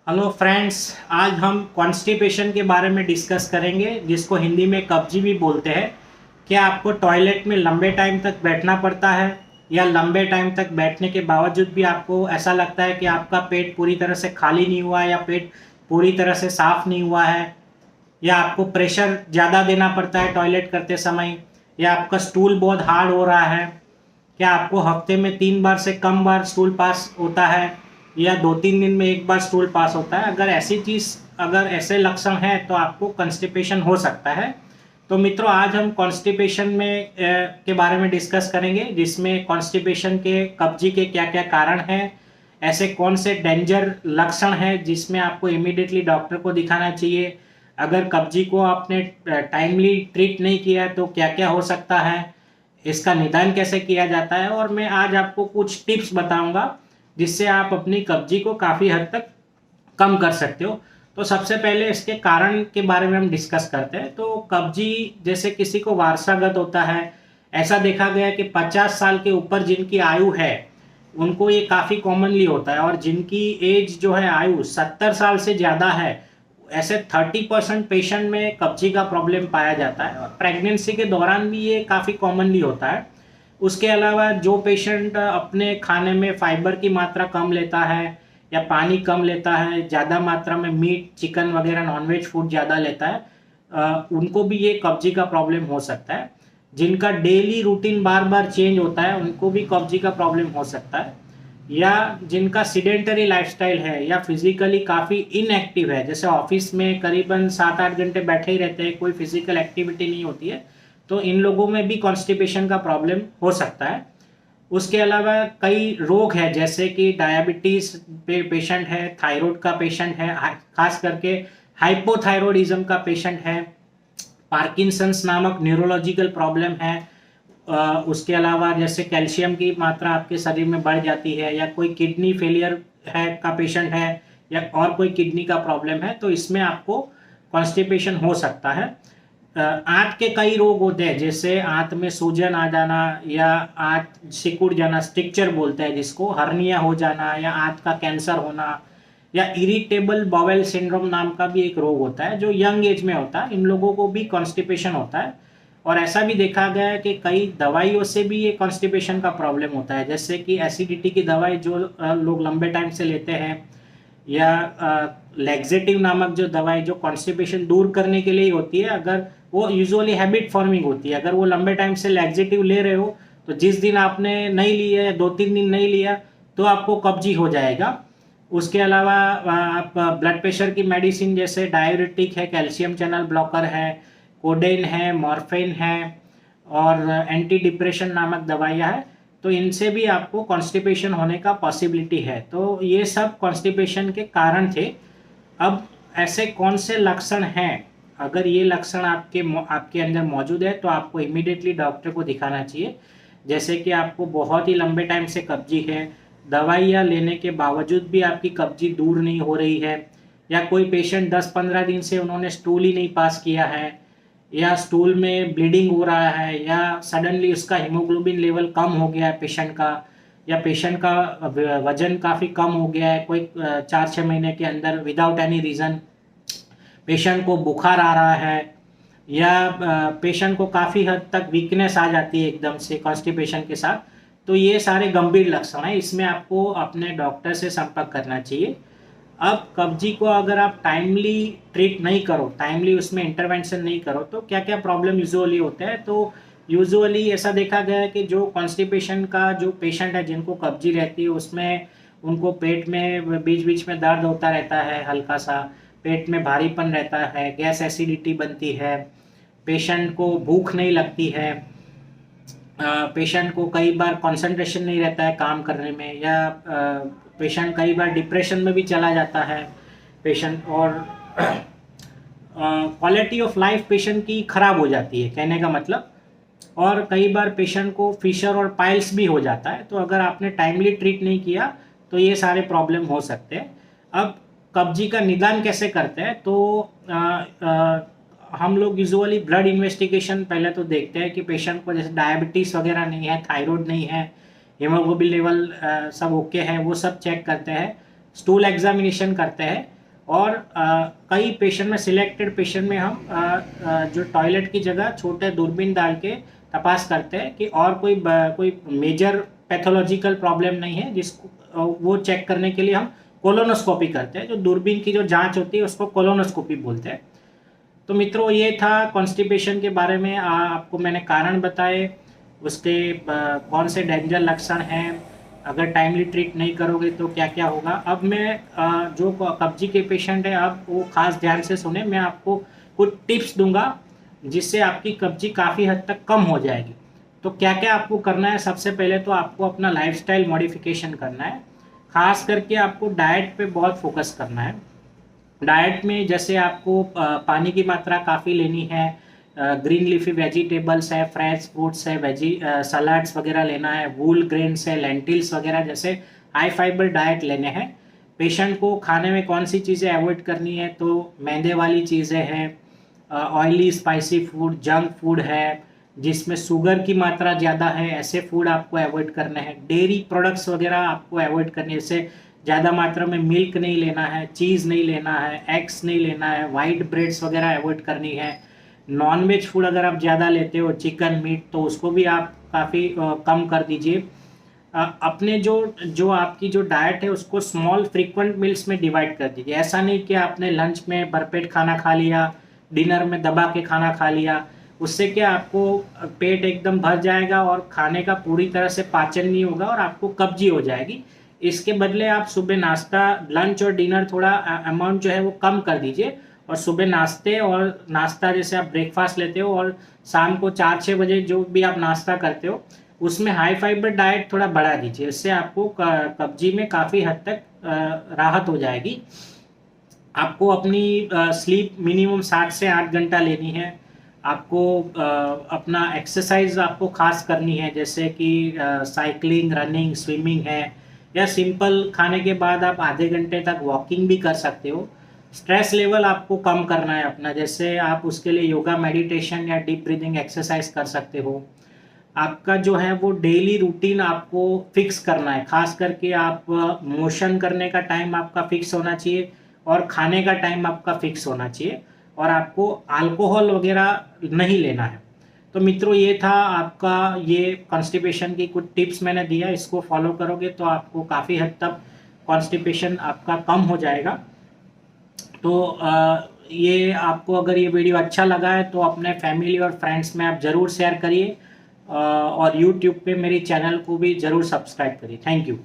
Hello friends. आज हम constipation के बारे में डिस्कस करेंगे, जिसको हिंदी में कब्जी भी बोलते हैं। क्या आपको टॉयलेट में लंबे टाइम तक बैठना पड़ता है, या लंबे टाइम तक बैठने के बावजूद भी आपको ऐसा लगता है कि आपका पेट पूरी तरह से खाली नहीं हुआ है, या पेट पूरी तरह से साफ नहीं हुआ है, या आपको प्रेशर ज़्यादा देना पड़ता है टॉयलेट करते समय, या आपका स्टूल बहुत हार्ड हो रहा है? क्या आपको हफ्ते में 3 बार से कम बार स्टूल पास होता है, या 2-3 दिन में एक बार स्टूल पास होता है? अगर ऐसे लक्षण हैं तो आपको कॉन्स्टिपेशन हो सकता है। तो मित्रों, आज हम कॉन्स्टिपेशन के बारे में डिस्कस करेंगे, जिसमें कॉन्स्टिपेशन के कब्जी के क्या क्या कारण हैं, ऐसे कौन से डेंजर लक्षण हैं जिसमें आपको इमीडिएटली डॉक्टर को दिखाना चाहिए। अगर कब्जी को आपने टाइमली ट्रीट नहीं किया तो क्या क्या हो सकता है, इसका निदान कैसे किया जाता है, और मैं आज आपको कुछ टिप्स बताऊंगा जिससे आप अपनी कब्जी को काफ़ी हद तक कम कर सकते हो। तो सबसे पहले इसके कारण के बारे में हम डिस्कस करते हैं। तो कब्जी जैसे किसी को वारसागत होता है। ऐसा देखा गया है कि 50 साल के ऊपर जिनकी आयु है उनको ये काफ़ी कॉमनली होता है, और जिनकी एज जो है आयु 70 साल से ज़्यादा है, ऐसे 30% पेशेंट में कब्जी का प्रॉब्लम पाया जाता है, और प्रेगनेंसी के दौरान भी ये काफ़ी कॉमनली होता है। उसके अलावा जो पेशेंट अपने खाने में फाइबर की मात्रा कम लेता है, या पानी कम लेता है, ज़्यादा मात्रा में मीट चिकन वगैरह नॉनवेज फूड ज़्यादा लेता है, उनको भी ये कब्जी का प्रॉब्लम हो सकता है। जिनका डेली रूटीन बार बार चेंज होता है उनको भी कब्जी का प्रॉब्लम हो सकता है। या जिनका सीडेंटरी लाइफस्टाइल है, या फिजिकली काफ़ी इनएक्टिव है, जैसे ऑफिस में करीबन 7-8 घंटे बैठे ही रहते हैं, कोई फिजिकल एक्टिविटी नहीं होती है, तो इन लोगों में भी कॉन्स्टिपेशन का प्रॉब्लम हो सकता है। उसके अलावा कई रोग हैं, जैसे कि डायबिटीज पेशेंट है, थायराइड का पेशेंट है, खास करके हाइपोथायरॉयडिज्म का पेशेंट है, पार्किंसंस नामक न्यूरोलॉजिकल प्रॉब्लम है। उसके अलावा जैसे कैल्शियम की मात्रा आपके शरीर में बढ़ जाती है, या कोई किडनी फेलियर है का पेशेंट है, या और कोई किडनी का प्रॉब्लम है, तो इसमें आपको कॉन्स्टिपेशन हो सकता है। आंत के कई रोग होते हैं, जैसे आंत में सूजन आ जाना, या आंत सिकुड़ जाना, स्ट्रिक्चर बोलते हैं जिसको, हर्निया हो जाना, या आंत का कैंसर होना, या इरिटेबल बाउल सिंड्रोम नाम का भी एक रोग होता है जो यंग एज में होता है। इन लोगों को भी कॉन्स्टिपेशन होता है, और ऐसा भी देखा गया है कि कई दवाइयों से भी ये कॉन्स्टिपेशन का प्रॉब्लम होता है, जैसे कि एसिडिटी की दवाई जो लोग लंबे टाइम से लेते हैं, या लैक्सेटिव नामक जो दवाई जो कॉन्स्टिपेशन दूर करने के लिए होती है, अगर वो यूजुअली हैबिट फॉर्मिंग होती है, अगर वो लंबे टाइम से लैक्सेटिव ले रहे हो तो जिस दिन आपने नहीं लिया या 2-3 दिन नहीं लिया तो आपको कब्जी हो जाएगा। उसके अलावा आप ब्लड प्रेशर की मेडिसिन, जैसे डाययूरेटिक है, कैल्शियम चैनल ब्लॉकर है, कोडेन है, मॉर्फिन है, और एंटी डिप्रेशन नामक दवाइयाँ हैं, तो इनसे भी आपको कॉन्स्टिपेशन होने का पॉसिबिलिटी है। तो ये सब कॉन्स्टिपेशन के कारण थे। अब ऐसे कौन से लक्षण हैं, अगर ये लक्षण आपके अंदर मौजूद है तो आपको इमीडिएटली डॉक्टर को दिखाना चाहिए। जैसे कि आपको बहुत ही लंबे टाइम से कब्जी है, दवाइयाँ लेने के बावजूद भी आपकी कब्जी दूर नहीं हो रही है, या कोई पेशेंट 10-15 दिन से उन्होंने स्टूल ही नहीं पास किया है, या स्टूल में ब्लीडिंग हो रहा है, या सडनली उसका हीमोग्लोबिन लेवल कम हो गया है पेशेंट का, या पेशेंट का वजन काफ़ी कम हो गया है कोई 4-6 महीने के अंदर विदाउट एनी रीज़न, पेशेंट को बुखार आ रहा है, या पेशेंट को काफ़ी हद तक वीकनेस आ जाती है एकदम से कॉन्स्टिपेशन के साथ, तो ये सारे गंभीर लक्षण हैं। इसमें आपको अपने डॉक्टर से संपर्क करना चाहिए। अब कब्जी को अगर आप टाइमली ट्रीट नहीं करो, टाइमली उसमें इंटरवेंशन नहीं करो, तो क्या क्या प्रॉब्लम यूजुअली होता है। तो यूजुअली ऐसा देखा गया है कि जो कॉन्स्टिपेशन का जो पेशेंट है, जिनको कब्जी रहती है, उसमें उनको पेट में बीच बीच में दर्द होता रहता है, हल्का सा पेट में भारीपन रहता है, गैस एसिडिटी बनती है, पेशेंट को भूख नहीं लगती है, पेशेंट को कई बार कंसंट्रेशन नहीं रहता है काम करने में, या पेशेंट कई बार डिप्रेशन में भी चला जाता है पेशेंट, और क्वालिटी ऑफ लाइफ पेशेंट की खराब हो जाती है, कहने का मतलब। और कई बार पेशेंट को फिशर और पाइल्स भी हो जाता है। तो अगर आपने टाइमली ट्रीट नहीं किया तो ये सारे प्रॉब्लम हो सकते हैं। अब कब्जी का निदान कैसे करते हैं, तो हम लोग यूजुअली ब्लड इन्वेस्टिगेशन पहले तो देखते हैं कि पेशेंट को जैसे डायबिटीज़ वगैरह नहीं है, थायराइड नहीं है, हीमोग्लोबिन लेवल सब ओके है, वो सब चेक करते हैं। स्टूल एग्जामिनेशन करते हैं, और कई पेशेंट में, सिलेक्टेड पेशेंट में हम जो टॉयलेट की जगह छोटे दूरबीन डाल के तपास करते हैं कि और कोई मेजर पैथोलॉजिकल प्रॉब्लम नहीं है, जिसको वो चेक करने के लिए हम कोलोनोस्कोपी करते हैं। जो दूरबीन की जो जांच होती है उसको कोलोनोस्कोपी बोलते हैं। तो मित्रों, ये था कॉन्स्टिपेशन के बारे में, आपको मैंने कारण बताए, उसके कौन से डेंजर लक्षण हैं, अगर टाइमली ट्रीट नहीं करोगे तो क्या क्या होगा। अब मैं जो कब्जी के पेशेंट है, अब वो खास ध्यान से सुने, मैं आपको कुछ टिप्स दूंगा जिससे आपकी कब्जी काफ़ी हद तक कम हो जाएगी। तो क्या क्या आपको करना है? सबसे पहले तो आपको अपना लाइफस्टाइल मॉडिफिकेशन करना है, खास करके आपको डाइट पे बहुत फोकस करना है। डाइट में जैसे आपको पानी की मात्रा काफ़ी लेनी है, ग्रीन लीफी वेजिटेबल्स है, फ्रेश फ्रूट्स है, सलाड्स वगैरह लेना है, वूल ग्रेन्स है, लेंटिल्स वगैरह जैसे हाई फाइबर डाइट लेने हैं। पेशेंट को खाने में कौन सी चीज़ें अवॉइड करनी है? तो मैदे वाली चीज़ें हैं, oily spicy food, junk food है जिसमें शुगर की मात्रा ज़्यादा है, ऐसे फूड आपको अवॉइड करने हैं। डेयरी प्रोडक्ट्स वगैरह आपको अवॉइड करनी है, जैसे ज़्यादा मात्रा में मिल्क नहीं लेना है, चीज़ नहीं लेना है, एग्स नहीं लेना है, वाइट ब्रेड्स वगैरह अवॉइड करनी है। नॉन वेज फूड अगर आप ज़्यादा लेते हो, चिकन मीट, तो उसको भी आप काफ़ी कम कर दीजिए। अपने जो आपकी जो डाइट है उसको स्मॉल फ्रीक्वेंट मील्स में डिवाइड कर दीजिए। ऐसा नहीं कि आपने लंच में भरपेट खाना खा लिया, डिनर में दबा के खाना खा लिया, उससे क्या आपको पेट एकदम भर जाएगा और खाने का पूरी तरह से पाचन नहीं होगा और आपको कब्जी हो जाएगी। इसके बदले आप सुबह नाश्ता, लंच और डिनर थोड़ा अमाउंट जो है वो कम कर दीजिए, और सुबह नाश्ते और नाश्ता जैसे आप ब्रेकफास्ट लेते हो और शाम को 4-6 बजे जो भी आप नाश्ता करते हो उसमें हाई फाइबर डाइट थोड़ा बढ़ा दीजिए। इससे आपको कब्जी में काफ़ी हद तक राहत हो जाएगी। आपको अपनी स्लीप मिनिमम 7 से 8 घंटा लेनी है। आपको अपना एक्सरसाइज आपको खास करनी है, जैसे कि साइकिलिंग, रनिंग, स्विमिंग है, या सिंपल खाने के बाद आप आधे घंटे तक वॉकिंग भी कर सकते हो। स्ट्रेस लेवल आपको कम करना है अपना, जैसे आप उसके लिए योगा, मेडिटेशन या डीप ब्रीदिंग एक्सरसाइज कर सकते हो। आपका जो है वो डेली रूटीन आपको फिक्स करना है, खास करके आप मोशन करने का टाइम आपका फिक्स होना चाहिए और खाने का टाइम आपका फिक्स होना चाहिए, और आपको अल्कोहल वगैरह नहीं लेना है। तो मित्रों, ये था आपका, ये कॉन्स्टिपेशन की कुछ टिप्स मैंने दिया, इसको फॉलो करोगे तो आपको काफ़ी हद तक कॉन्स्टिपेशन आपका कम हो जाएगा। तो ये आपको अगर ये वीडियो अच्छा लगा है तो अपने फैमिली और फ्रेंड्स में आप ज़रूर शेयर करिए, और यूट्यूब पे मेरी चैनल को भी ज़रूर सब्सक्राइब करिए। Thank you.